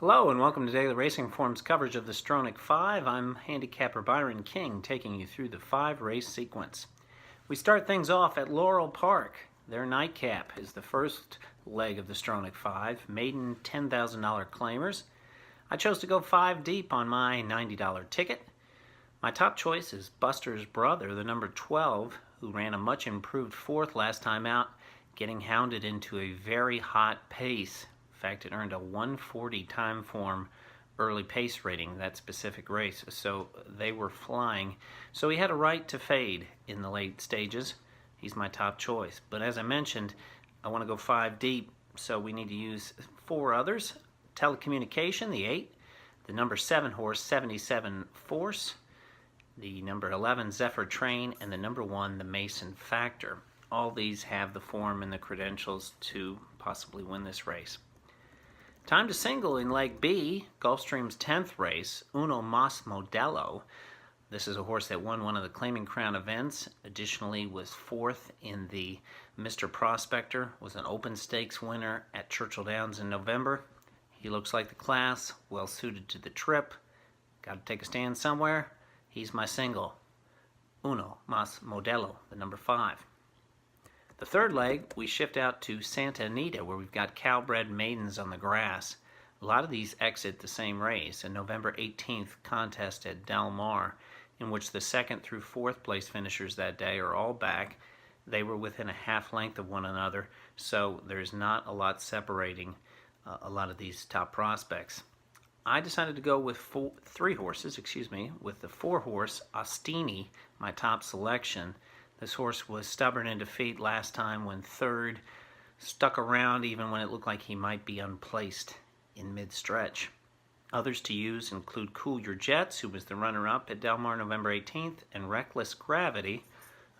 Hello and welcome to Daily Racing Form's coverage of the Stronach 5. I'm handicapper Bryon King taking you through the 5-race sequence. We start things off at Laurel Park. Their nightcap is the first leg of the Stronach 5, maiden $10,000 claimers. I chose to go 5 deep on my $90 ticket. My top choice is Buster's brother, the number 12, who ran a much improved 4th last time out, getting hounded into a very hot pace. In fact, it earned a 140 time form early pace rating, that specific race, so they were flying. So he had a right to fade in the late stages. He's my top choice. But as I mentioned, I want to go 5 deep, so we need to use 4 others. Telecommunication, the 8, the number 7 horse, 77 Force, the number 11 Zephyr Train, and the number 1, the Mason Factor. All these have the form and the credentials to possibly win this race. Time to single in leg B, Gulfstream's 10th race, Uno Mas Modelo. This is a horse that won one of the Claiming Crown events. Additionally, was 4th in the Mr. Prospector, was an open stakes winner at Churchill Downs in November. He looks like the class, well suited to the trip. Got to take a stand somewhere. He's my single, Uno Mas Modelo, the number 5. The third leg, we shift out to Santa Anita, where we've got Calbred maidens on the grass. A lot of these exit the same race, a November 18th contest at Del Mar, in which the 2nd through 4th place finishers that day are all back. They were within a half length of one another, so there's not a lot separating a lot of these top prospects. I decided to go with 3 horses, with the 4-horse Ostini, my top selection. This horse was stubborn in defeat last time when 3rd, stuck around even when it looked like he might be unplaced in mid-stretch. Others to use include Cool Your Jets, who was the runner-up at Del Mar November 18th, and Reckless Gravity,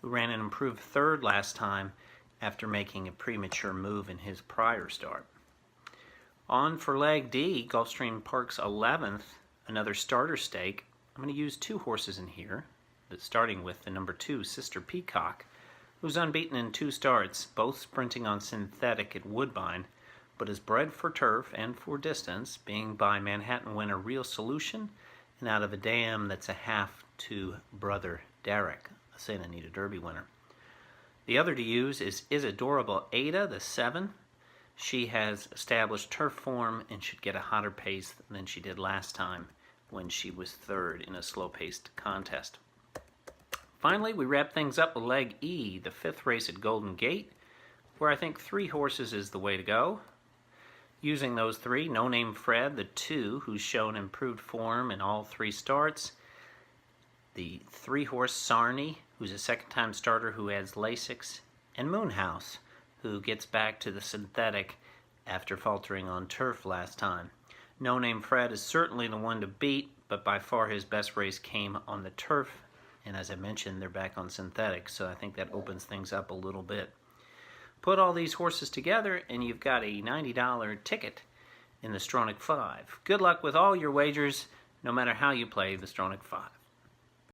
who ran an improved 3rd last time after making a premature move in his prior start. On for leg D, Gulfstream Park's 11th, another starter stake. I'm going to use 2 horses in here, starting with the number 2, Sister Peacock, who's unbeaten in 2 starts, both sprinting on synthetic at Woodbine, but is bred for turf and for distance, being by Manhattan winner Real Solution, and out of a dam that's a half to Brother Derek, a Santa Anita Derby winner. The other to use is Adorable Ada, the 7. She has established turf form and should get a hotter pace than she did last time when she was 3rd in a slow-paced contest. Finally, we wrap things up with leg E, the 5th race at Golden Gate, where I think 3 horses is the way to go. Using those 3, No Name Fred, the 2, who's shown improved form in all 3 starts. The 3-horse Sarny, who's a 2nd-time starter who adds Lasix. And Moonhouse, who gets back to the synthetic after faltering on turf last time. No Name Fred is certainly the one to beat, but by far his best race came on the turf. And as I mentioned, they're back on synthetic, so I think that opens things up a little bit. Put all these horses together, and you've got a $90 ticket in the Stronach 5. Good luck with all your wagers, no matter how you play the Stronach 5.